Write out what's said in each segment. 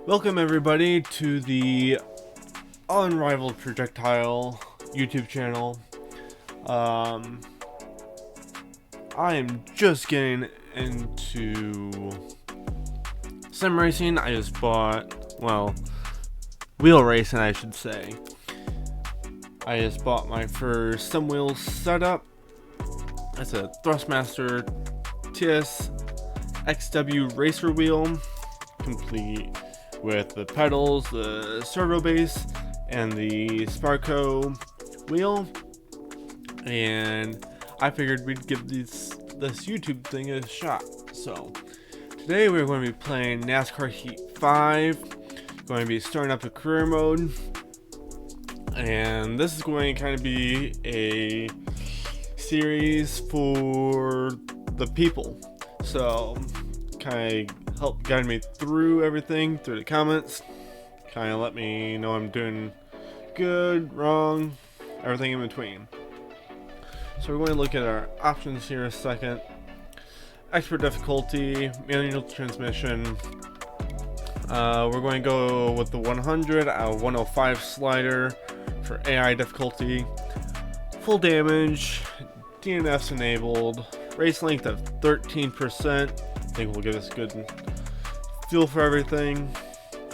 Welcome everybody to the Unrivaled Projectile YouTube channel. I am just getting into sim racing. I just bought, well, wheel racing I should say. I just bought my first sim wheel setup. It's a Thrustmaster TS XW racer wheel, complete with the pedals, the servo base, and the Sparco wheel. And I figured we'd give this YouTube thing a shot. So today we're going to be playing NASCAR Heat 5. Going to be starting up a career mode, and this is going to kind of be a series for the people. So kind of help guide me through everything through the comments. Kind of let me know I'm doing good, wrong, everything in between. So we're going to look at our options here in a second. Expert difficulty, manual transmission. We're going to go with the 100 out of 105 slider for AI difficulty. Full damage, DNF's enabled, race length of 13%. I think will give us a good feel for everything.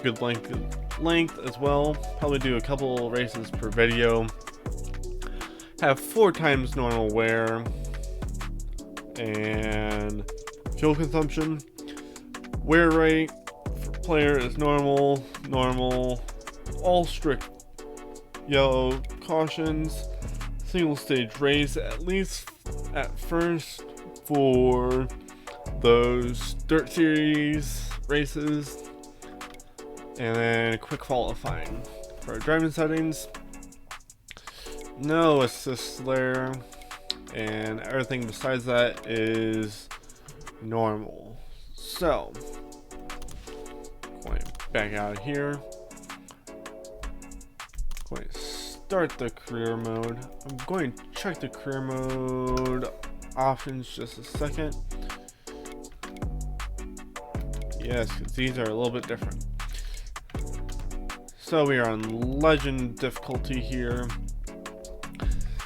Good length as well. Probably do a couple races per video. Have 4 times normal wear and fuel consumption. Wear rate for player is normal, all strict yellow cautions. Single stage race at least at first for those dirt series races, and then quick qualifying. For our driving settings, no assist there, and everything besides that is normal. So going back out here, going to start the career mode. I'm going to check the career mode options just a second. Yes, because these are a little bit different. So we are on legend difficulty here.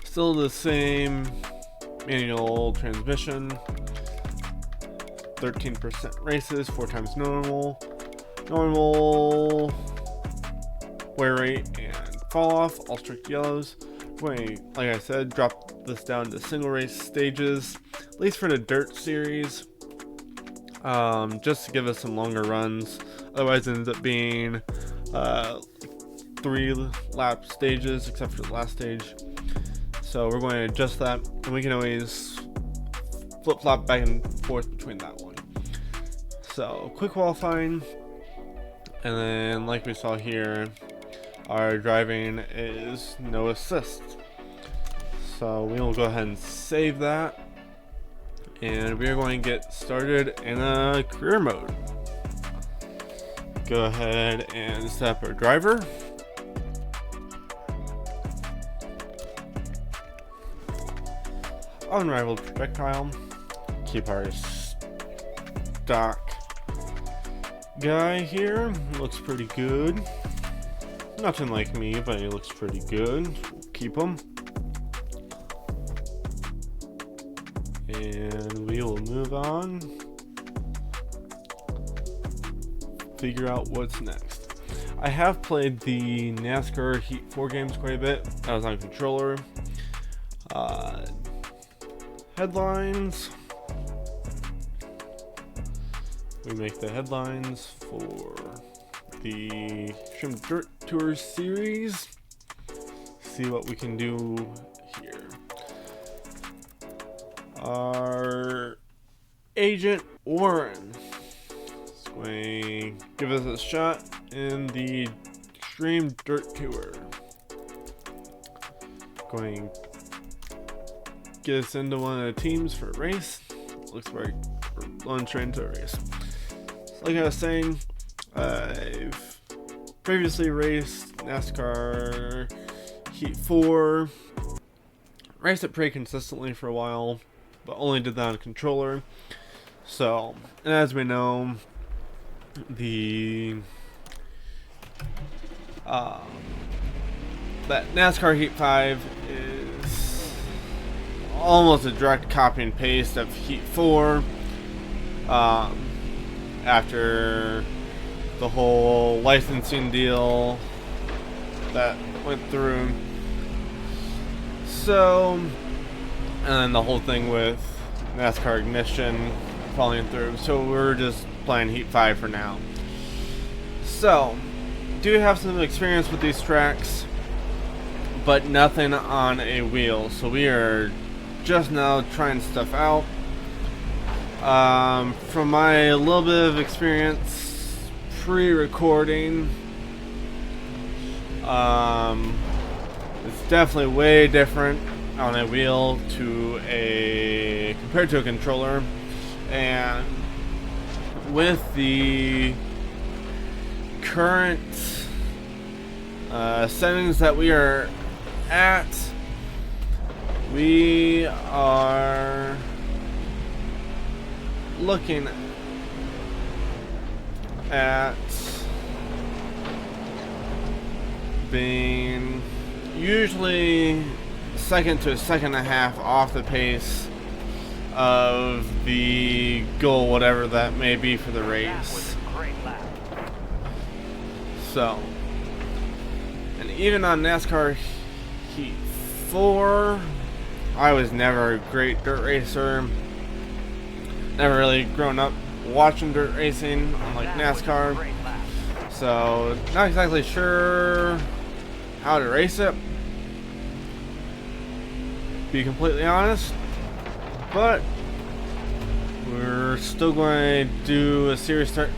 Still the same manual transmission. 13% races, 4 times normal. Normal wear rate and fall off, all strict yellows. Wait, like I said, drop this down to single race stages, at least for the dirt series. Just to give us some longer runs. Otherwise it ends up being 3 lap stages, except for the last stage. So we're going to adjust that, and we can always flip-flop back and forth between that one. So quick qualifying, and then like we saw here, our driving is no assist. So we will go ahead and save that. And we are going to get started in a career mode. Go ahead and set up our driver. Unrivaled projectile. Keep our stock guy here. Looks pretty good. Nothing like me, but he looks pretty good. We'll keep him. And we will move on. Figure out what's next. I have played the NASCAR Heat 4 games quite a bit. I was on controller. Headlines. We make the headlines for the Xtreme Dirt Tour series. See what we can do here. Our agent Warren is going to give us a shot in the Xtreme Dirt Tour. Going to get us into one of the teams for a race. Looks like we're launching into a race. Like I was saying, I've previously raced NASCAR Heat 4. Raced it pretty consistently for a while, but only did that on a controller. So, and as we know, the That NASCAR Heat 5 is almost a direct copy and paste of Heat 4. After the whole licensing deal that went through. So, and then the whole thing with NASCAR Ignition falling through. So we're just playing Heat 5 for now. So, do have some experience with these tracks, but nothing on a wheel. So we are just now trying stuff out. From my little bit of experience pre-recording, it's definitely way different on a wheel compared to a controller. And with the current settings that we are at, we are looking at being usually second to a second and a half off the pace of the goal, whatever that may be for the race. So, and even on NASCAR Heat 4, I was never a great dirt racer. Never really grown up watching dirt racing, unlike NASCAR. So, not exactly sure how to race it, be completely honest. But we're still going to do a series start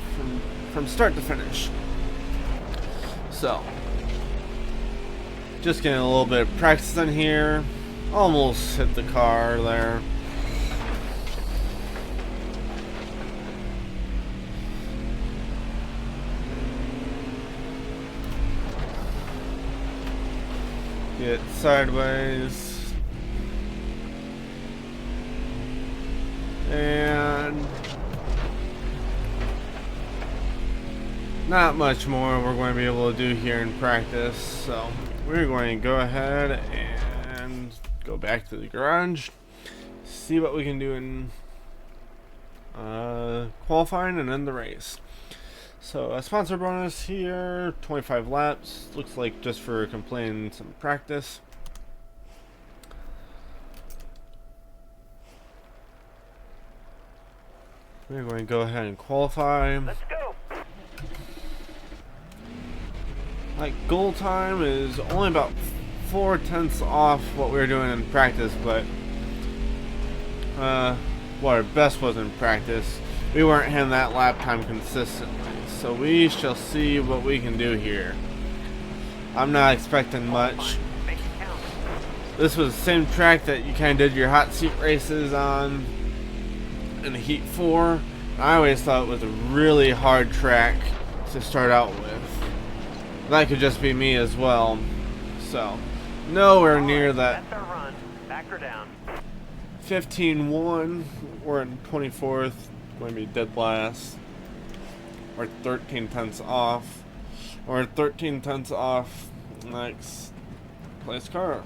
from start to finish. So, just getting a little bit of practice in here. Almost hit the car there. Get sideways. And not much more we're going to be able to do here in practice. So we're going to go ahead and go back to the garage, see what we can do in qualifying and then the race. So a sponsor bonus here, 25 laps, looks like just for completing some practice. We're going to go ahead and qualify. Let's go. Like, goal time is only about 4/10 off what we were doing in practice, but what our best was in practice, we weren't hitting that lap time consistently. So we shall see what we can do here. I'm not expecting much. This was the same track that you kind of did your hot seat races on in the Heat 4. I always thought it was a really hard track to start out with. That could just be me as well. So, nowhere near that. That's our run. Back her down. 15-1. We're in 24th. Going to be dead last. Or 13/10 off. Or 13/10 off next place car.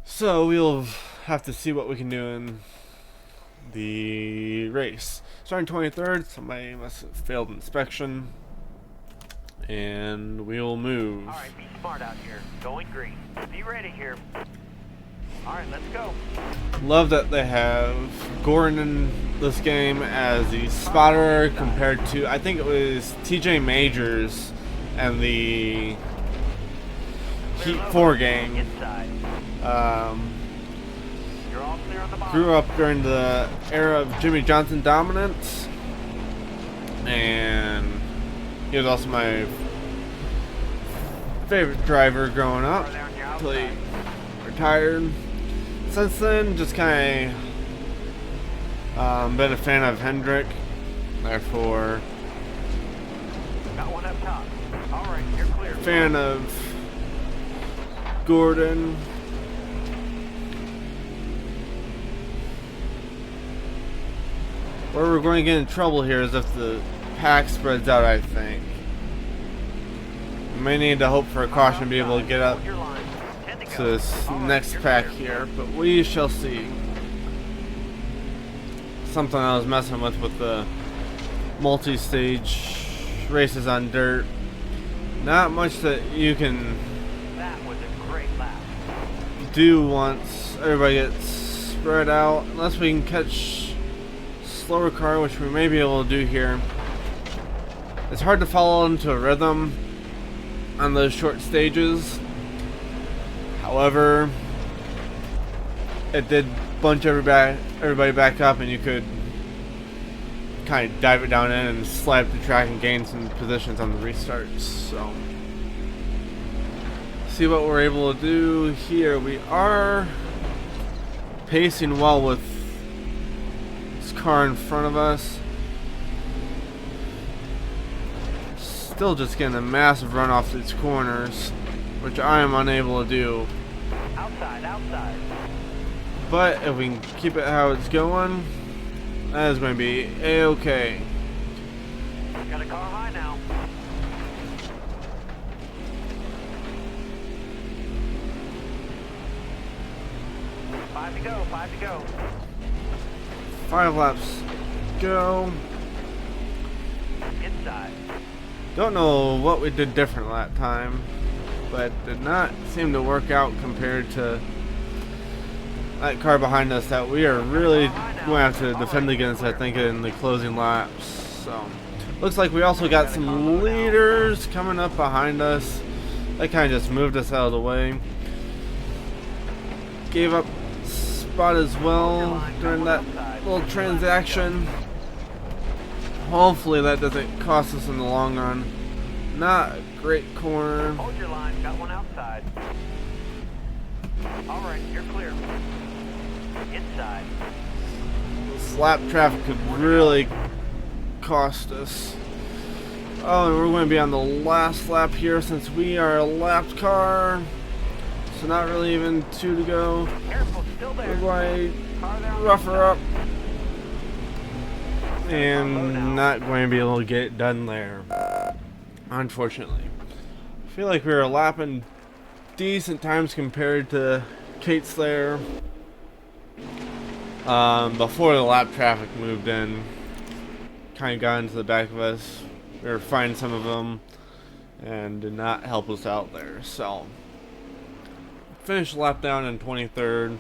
So we'll have to see what we can do in the race. Starting 23rd, somebody must have failed inspection. And we'll move. Alright, be smart out here. Going green. Be ready here. Alright, let's go. Love that they have Gordon in this game as the spotter compared to, I think it was TJ Majors and the Heat 4 game. You're all clear on the bottom. Grew up during the era of Jimmy Johnson dominance, and he was also my favorite driver growing up until he retired. Since then, just kind of been a fan of Hendrick, therefore Got one up top. Alright, you're clear. fan of Gordon. Where we're going to get in trouble here is if the pack spreads out, I think. may need to hope for a caution to be able to get up Hold your line. 10 to to go. this All right, next you're pack clear. here, but we shall see. Something I was messing with the multi-stage races on dirt. Not much that you can That was a great lap. do once everybody gets spread out, unless we can catch slower car, which we may be able to do here. It's hard to follow into a rhythm on those short stages. However, it did bunch everybody back up, and you could kind of dive it down in and slide up the track and gain some positions on the restarts. So, see what we're able to do here. We are pacing well with this car in front of us. Still just getting a massive run off these corners, which I am unable to do. Outside, outside. But if we can keep it how it's going, that is going to be a-okay. Got a car high now. Five to go, 5 to go. 5 laps go. Inside. Don't know what we did different that time, but did not seem to work out compared to that car behind us that we are really going to have to defend against, I think, in the closing laps. So, looks like we also got some leaders coming up behind us. That kind of just moved us out of the way. Gave up spot as well during that little transaction. Hopefully that doesn't cost us in the long run. Not a great corner. Hold your line, got one outside. Alright, you're clear. Inside. Slap traffic could really cost us. Oh, and we're going to be on the last lap here since we are a lapped car. So not really even 2 to go. Careful, still there. We're going Car there to on rough the her up. inside. And not going to be able to get it done there, unfortunately. I feel like we were lapping decent times compared to Kate's there. Before the lap traffic moved in, kind of got into the back of us. We were finding some of them and did not help us out there. So, finished lap down in 23rd.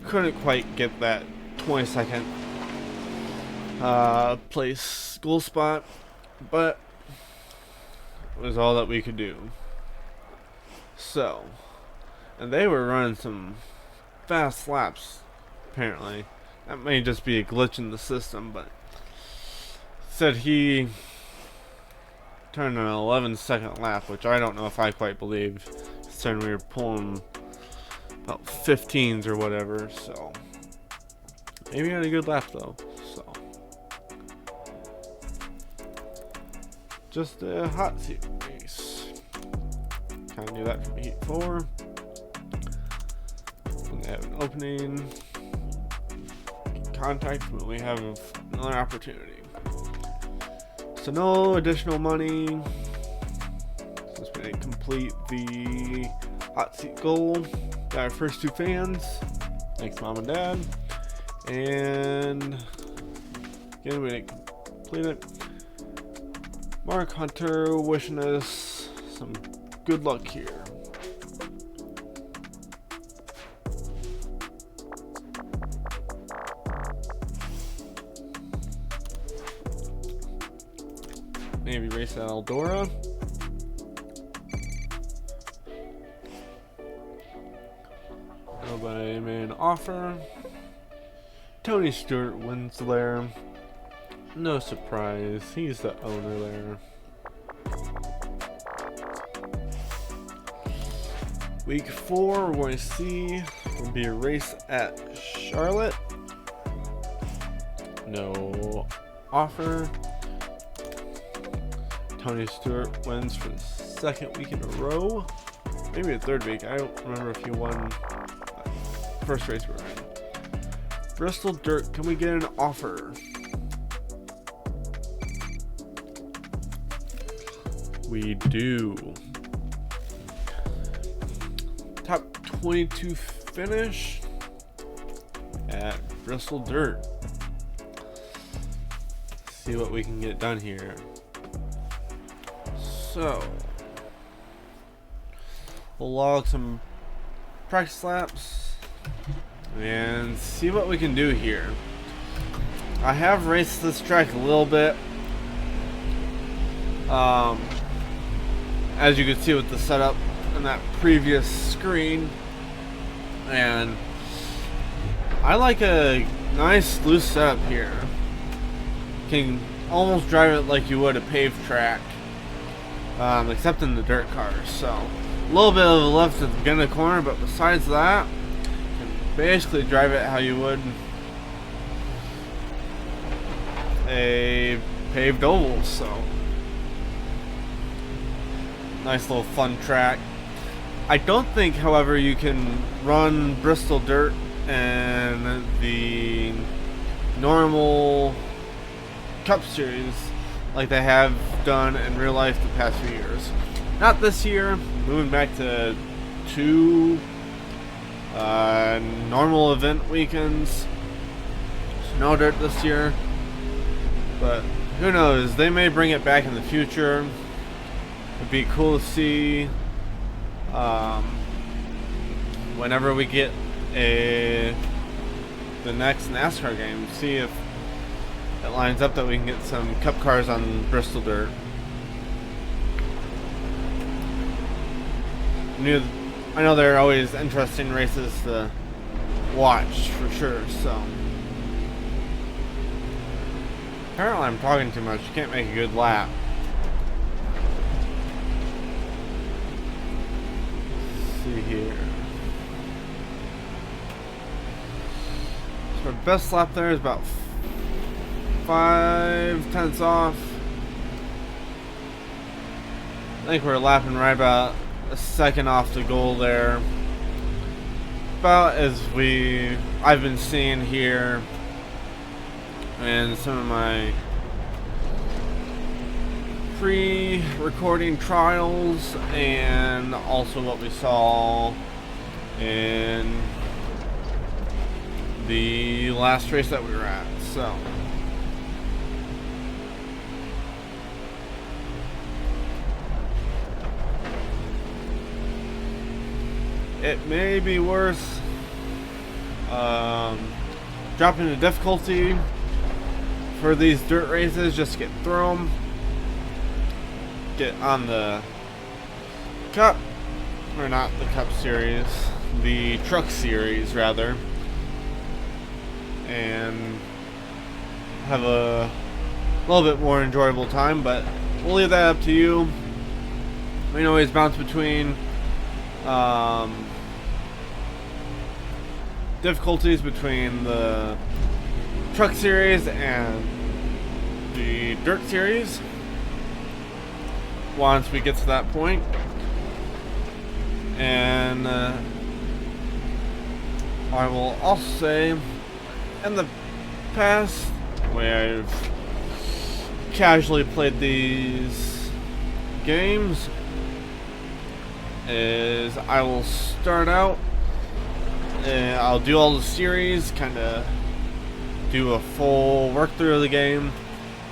Couldn't quite get that 22nd place goal spot, but it was all that we could do. So, and they were running some fast laps, apparently. That may just be a glitch in the system, but said he turned an 11-second lap, which I don't know if I quite believe. Saying we were pulling about 15s or whatever, so maybe he had a good lap though. So, just a hot seat race. Kind of knew that from Heat 4. When they have an opening, contact when we have another opportunity. So no additional money. Since we didn't complete the hot seat goal. Got our first 2 fans. Thanks, Mom and Dad. And again, we didn't complete it. Mark Hunter wishing us some good luck here. Maybe race at Eldora. Nobody made an offer. Tony Stewart wins there. No surprise, he's the owner there. Week 4, we're going to see, will be a race at Charlotte. No offer. Tony Stewart wins for the 2nd week in a row. Maybe the 3rd week. I don't remember if he won first race we're in. Bristol Dirt, can we get an offer? We do. top 22 finish at Bristol Dirt. See what we can get done here. So we'll log some practice laps and see what we can do here. I have raced this track a little bit. As you can see with the setup in that previous screen, and I like a nice loose setup here. Can almost drive it like you would a paved track, except in the dirt cars. So a little bit of a lift at the beginning of the corner, but besides that, you can basically drive it how you would a paved oval. So nice little fun track. I don't think, however, you can run Bristol Dirt and the normal Cup Series like they have done in real life the past few years. Not this year, moving back to 2 normal event weekends. No dirt this year, but who knows, they may bring it back in the future. It'd be cool to see whenever we get the next NASCAR game, see if it lines up that we can get some cup cars on Bristol Dirt. I know they're always interesting races to watch for sure. So apparently I'm talking too much. You can't make a good lap. See here. So our best lap there is about 5/10 off. I think we're lapping right about a second off the goal there. About as I've been seeing here and some of my pre-recording trials, and also what we saw in the last race that we were at. So it may be worth dropping the difficulty for these dirt races just to get through them. Get on the Cup, or not the Cup Series, the Truck Series rather, and have a little bit more enjoyable time. But we'll leave that up to you. We can always bounce between difficulties between the Truck Series and the Dirt Series once we get to that point. And I will also say, in the past, where I've casually played these games, is I will start out and I'll do all the series, kind of do a full work through of the game,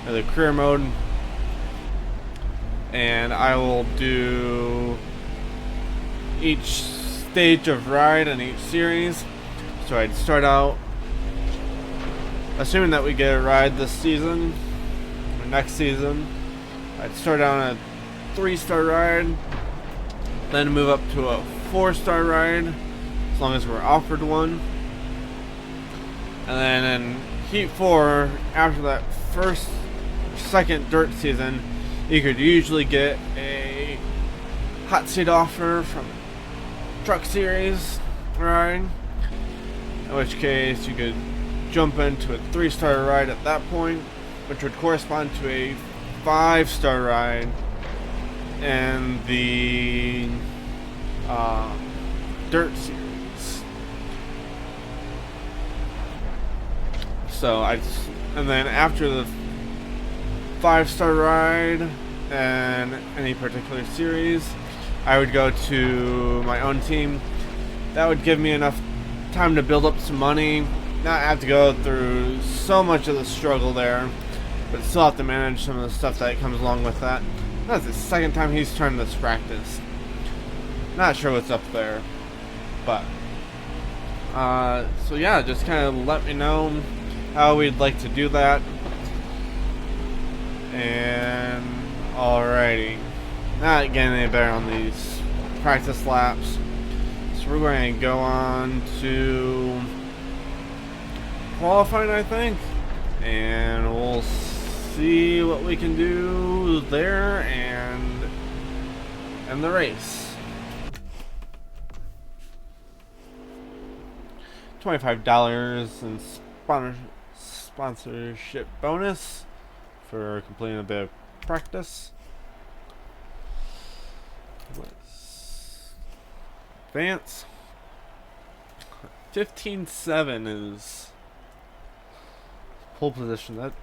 or the career mode, and I will do each stage of ride in each series. So I'd start out, assuming that we get a ride this season or next season, I'd start out on a 3-star ride, then move up to a 4-star ride as long as we're offered one, and then in Heat 4, after that second dirt season, you could usually get a hot seat offer from Truck Series ride, in which case you could jump into a 3-star ride at that point, which would correspond to a 5-star ride in the Dirt Series. So and then after the 5-star ride and any particular series, I would go to my own team That would give me enough time to build up some money, not have to go through so much of the struggle there, but still have to manage some of the stuff that comes along with that. That's the second time he's turned this practice. Not sure what's up there, but so yeah, just kind of let me know how we'd like to do that. And alrighty, not getting any better on these practice laps, so we're going to go on to qualifying, I think, and we'll see what we can do there and the race. $25 in sponsorship bonus for completing a bit of practice. Let's advance. 15.7 is pole position. That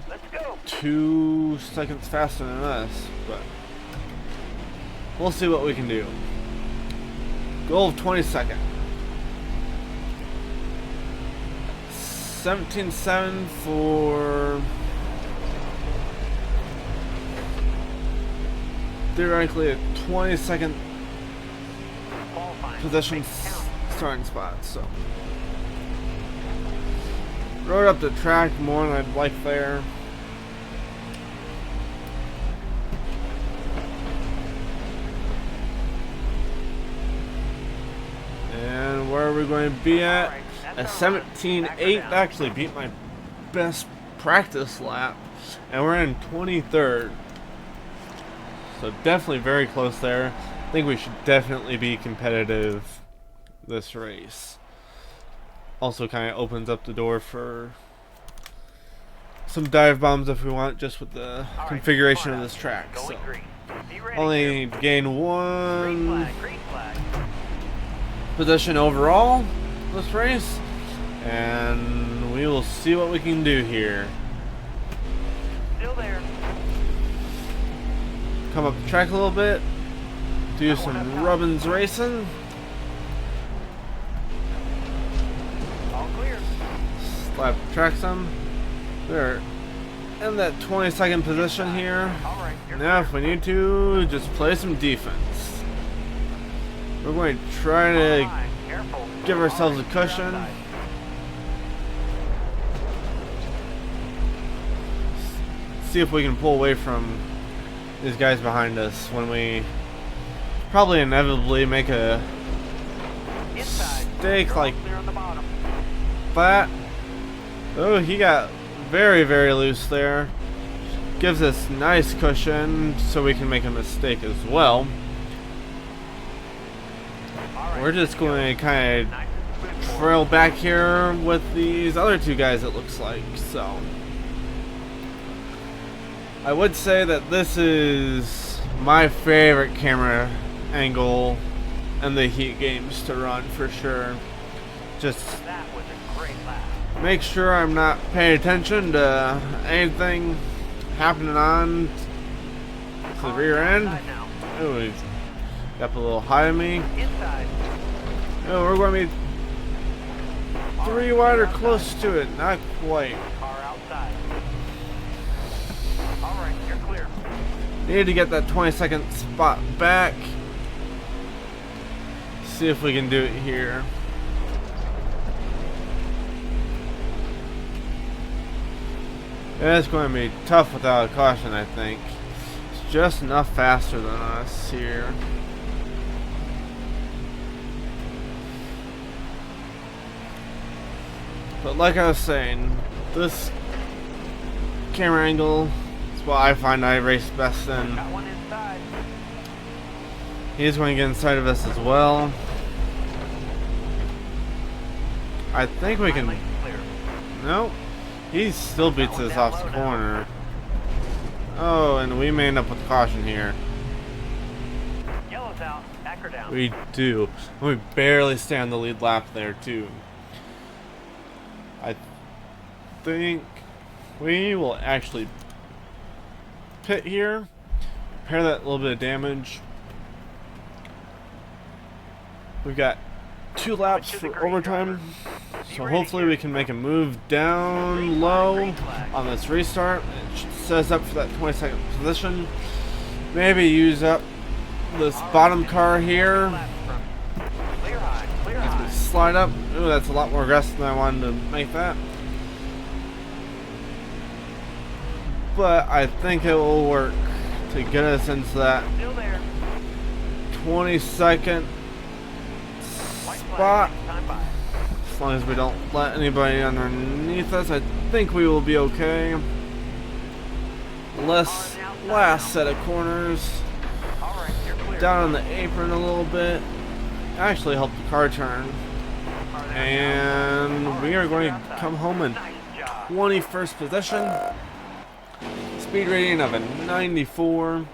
Let's go. 2 seconds faster than us, but we'll see what we can do. Goal of 22nd. 17.7 for theoretically a 22nd position starting spot. So rode up the track more than I'd like there. And where are we going to be at? A 17.8 actually beat my best practice lap, and we're in 23rd. So definitely very close there. I think we should definitely be competitive this race. Also kind of opens up the door for some dive bombs if we want, just with the configuration of this track. So only gain 1 position overall this race, and we will see what we can do here. Still there. Come up the track a little bit, do some rubbins racing. All clear. Slap the track some. We're in that 22nd position here. All right. Now if we need to, just play some defense. We're going to try to give ourselves a cushion. See if we can pull away from these guys behind us when we probably inevitably make a mistake like that. Oh, he got very, very loose there. Gives us nice cushion so we can make a mistake as well. We're just going to kind of trail back here with these other 2 guys, it looks like. So I would say that this is my favorite camera angle in the Heat games to run for sure. Just make sure I'm not paying attention to anything happening on the rear end. Oh, he's got a little high on me. Oh, we're going to be 3 wide or close to it. Not quite. Need to get that 22nd spot back. See if we can do it here. Yeah, it's going to be tough without a caution, I think. It's just enough faster than us here. But like I was saying, this camera angle is what I find I race best in. He's going to get inside of us as well. I think we can... Nope. He still beats us off the corner. Oh, and we may end up with caution here. Yellow's out. Back her down. We do. We barely stay on the lead lap there, too. I think we will actually pit here, repair that little bit of damage, We've got 2 laps for overtime, so hopefully we can make a move down low on this restart. It should set us up for that 22nd position. Maybe use up this bottom car here as we slide up. Ooh, that's a lot more aggressive than I wanted to make that. But I think it will work to get us into that 22nd spot. As long as we don't let anybody underneath us, I think we will be okay. Last set of corners. Down on the apron a little bit. Actually helped the car turn. And we are going to come home in 21st position. Speed rating of a 94.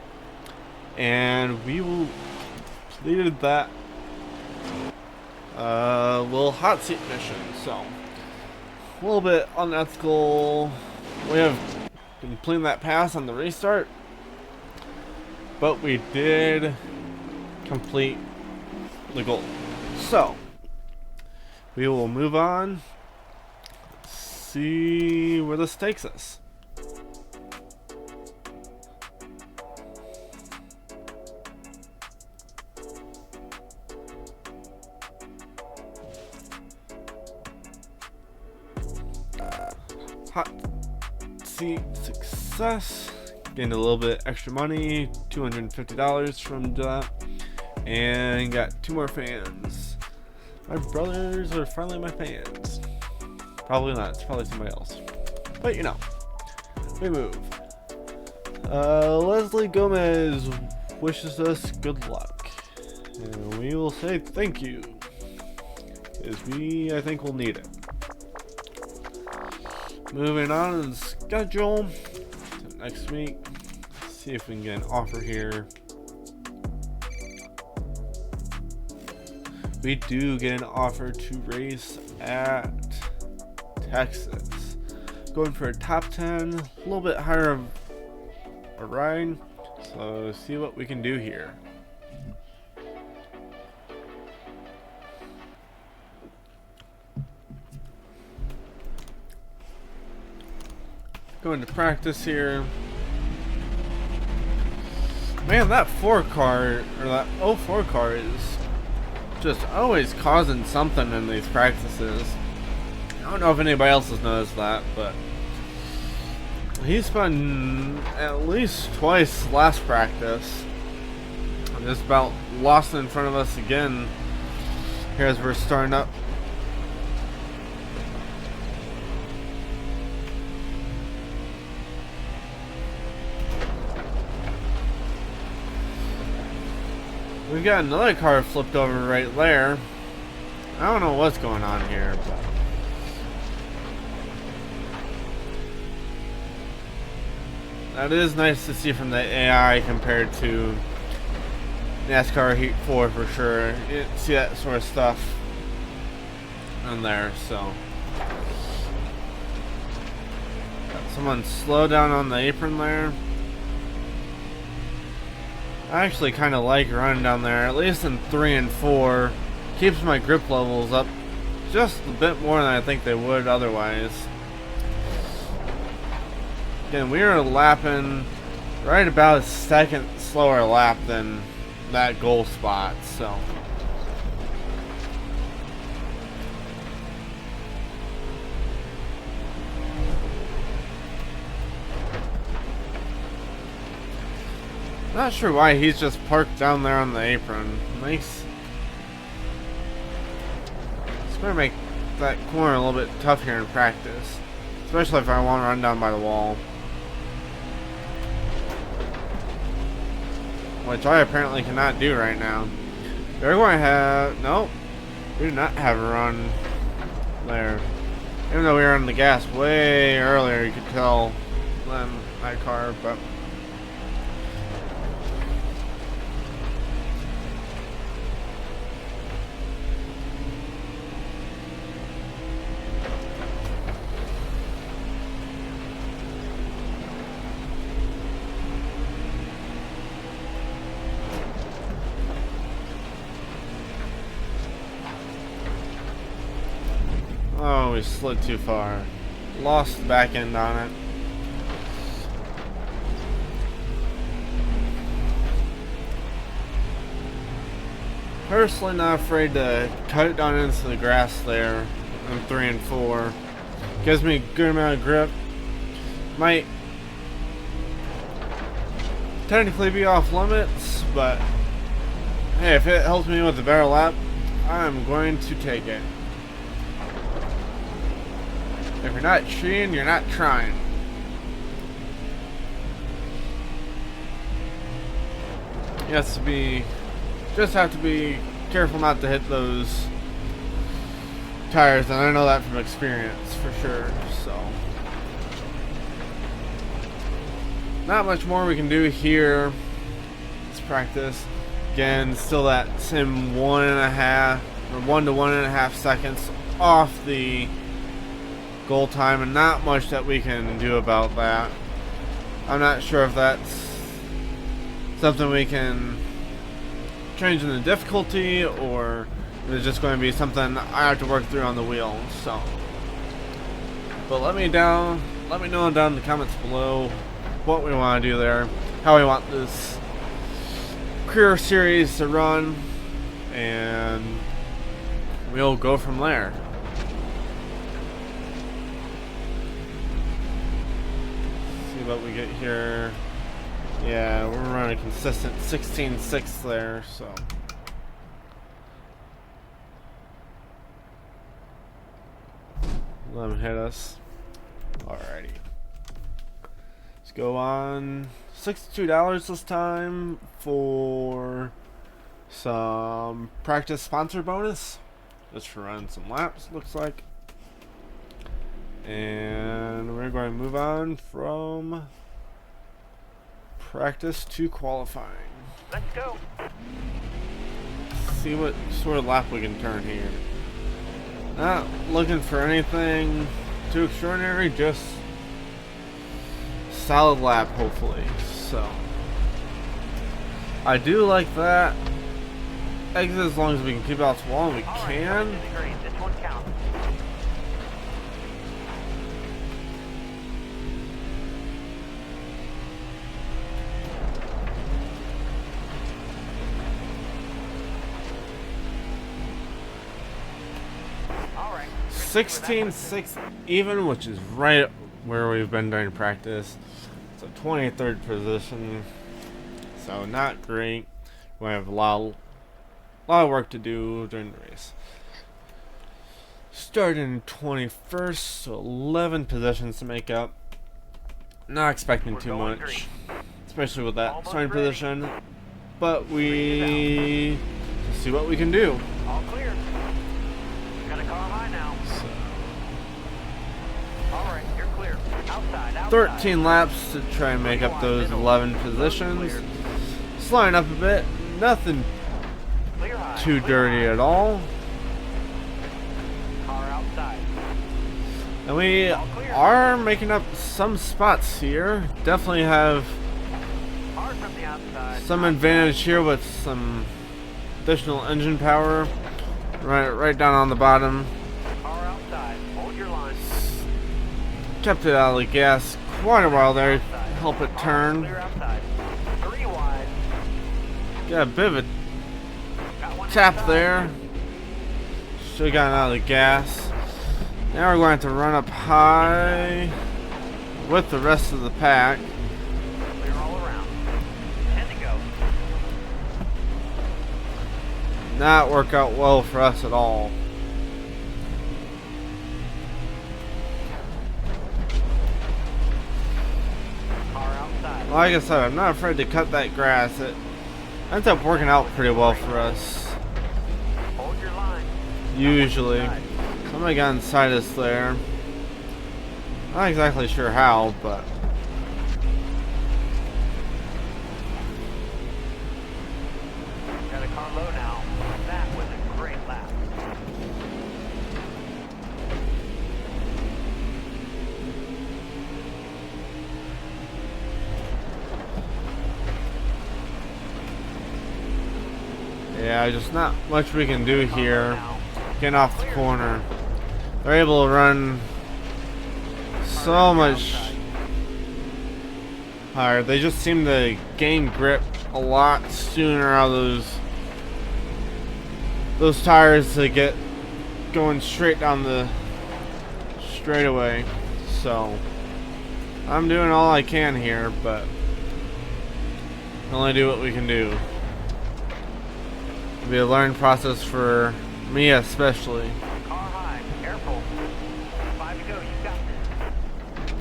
And we will completed that little hot seat mission. So a little bit unethical way of completing that pass on the restart, but we did complete the goal. So we will move on, see where this takes us. Hot seat success. Gained a little bit extra money, $250 from that, and got 2 more fans. My brothers are finally my fans. Probably not. It's probably somebody else. But you know, we move. Leslie Gomez wishes us good luck, and we will say thank you, because I think we'll need it. Moving on in the schedule to next week. See if we can get an offer here. We do get an offer to race at Texas. Going for a top 10, a little bit higher of a ride. So see what we can do here. Going to practice here. Man, that 4 car, or that 04 car is just always causing something in these practices. I don't know if anybody else has noticed that, but he's been at least twice last practice. Just about lost in front of us again here as we're starting up. We've got another car flipped over right there. I don't know what's going on here, but that is nice to see from the AI compared to NASCAR Heat 4 for sure. You didn't see that sort of stuff in there, so. Got someone slow down on the apron there. I actually kind of like running down there, at least in 3 and 4. Keeps my grip levels up just a bit more than I think they would otherwise. Again, we were lapping right about a second slower lap than that goal spot, so. Not sure why he's just parked down there on the apron. It's gonna make that corner a little bit tough here in practice, especially if I want to run down by the wall, which I apparently cannot do right now. We're going to have nope. We do not have a run there, even though we were on the gas way earlier. You could tell than that car, but. Oh, we slid too far. Lost the back end on it. Personally not afraid to cut it down into the grass there in 3 and 4. Gives me a good amount of grip. Might technically be off limits, but hey, if it helps me with a better lap, I'm going to take it. If you're not cheating, you're not trying. You just have to be careful not to hit those tires, and I know that from experience for sure. So not much more we can do here. Let's practice. Again, still that same 1.5 or 1 to 1.5 seconds off the goal time, and not much that we can do about that. I'm not sure if that's something we can change in the difficulty, or if it's just going to be something I have to work through on the wheel. So, but let me know down in the comments below what we want to do there, how we want this career series to run, and we'll go from there. See what we get here. Yeah, we're running a consistent 16.6 there, so. Let him hit us. Alrighty. Let's go on. $62 this time for some practice sponsor bonus. Just for running some laps, looks like. And we're going to move on from practice to qualifying. Let's go. See what sort of lap we can turn here. Not looking for anything too extraordinary, just solid lap hopefully. So I do like that. Exit as long as we can keep out as long as we can. This one counts. All right. 16.6 even, which is right where we've been during practice. It's a 23rd position, so not great. We have a lot of work to do during the race. Starting 21st, so 11 positions to make up. Not expecting too much, especially with that starting position, but we see what we can do. All clear. Got a car high now. So, All right, you're clear. Outside. 13 laps to try and make up those 11 positions. Sliding up a bit, nothing too dirty at all. Car outside. And we are making up some spots here. Definitely have Hard from the outside. some advantage here with some additional engine power. Right down on the bottom. Car outside. Hold your line. Kept it out of the gas quite a while there. Outside. Help it Car turn. clear outside. 3 wide. Got a bit of a Got one tap inside. there. Should have gotten out of the gas. Now we're going to run up high with the rest of the pack. Clear all around. 10 to go. Not work out well for us at all. Car outside. Like I said, I'm not afraid to cut that grass. It ends up working out pretty well for us. Hold your line. Usually. Somebody got inside us there. Not exactly sure how, but Got a car low now. That was a great lap. yeah, just not much we can do here. Getting off the corner. they're able to run so much higher. They just seem to gain grip a lot sooner out of those tires to get going straight down the straightaway. So I'm doing all I can here, but only do what we can do. It'll be a learning process for me especially. Car high, careful. 5 to go, you got this.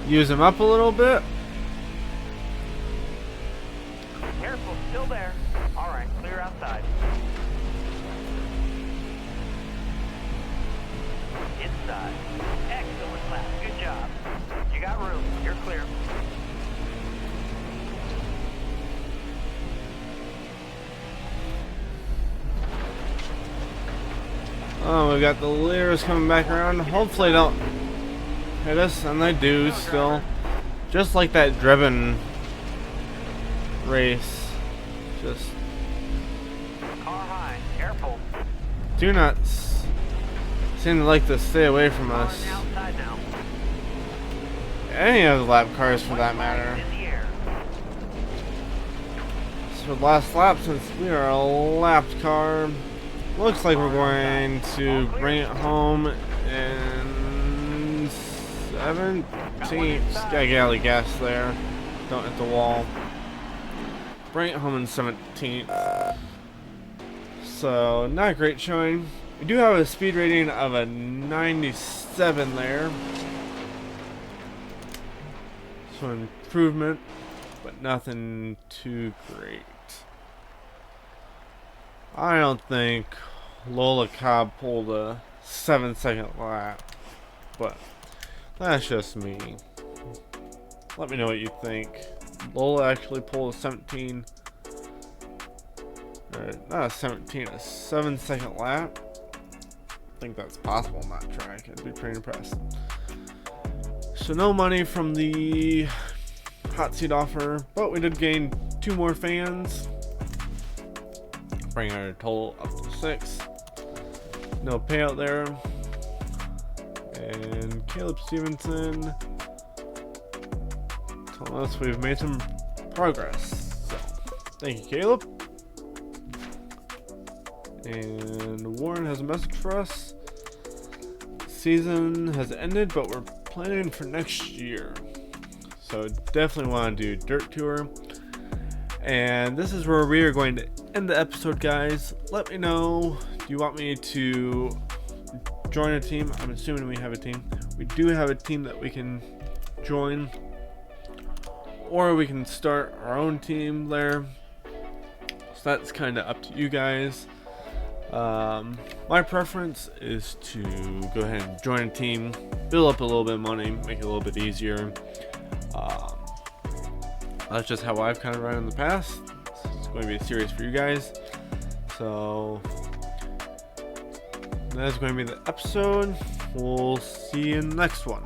Use them up a little bit. Careful, still there. Alright, clear outside. Inside. Excellent lap, good job. You got room, you're clear. Oh, we got the leaders coming back around. Hopefully they don't hit us, and they do still. Just like that Drebin race. Just Car high, careful. do not seem to like to stay away from Car on us. the outside now. Any of the lap cars for that matter. In the air. So last lap, since we are a lapped car, looks like we're going to bring it home in 17th. Gotta get out of the gas there. Don't hit the wall. Bring it home in 17th. So not a great showing. We do have a speed rating of a 97 there. So improvement, but nothing too great. I don't think Lola Cobb pulled a 7-second lap, but that's just me. Let me know what you think. Lola actually pulled a 17, or not a 17, a 7-second lap. I think that's possible on that track. I'd be pretty impressed. So no money from the hot seat offer, but we did gain 2 more fans. Bring our total up to 6. No payout there. And Caleb Stevenson told us we've made some progress. So thank you, Caleb. And Warren has a message for us. Season has ended, but we're planning for next year. So definitely want to do Dirt Tour. And this is where we are going to end the episode, guys. Let me know, do you want me to join a team? I'm assuming we have a team. We do have a team that we can join, or we can start our own team there. So that's kind of up to you guys. My preference is to go ahead and join a team, build up a little bit of money, make it a little bit easier. That's just how I've kind of run in the past. It's going to be a series for you guys. So that's going to be the episode. We'll see you in the next one.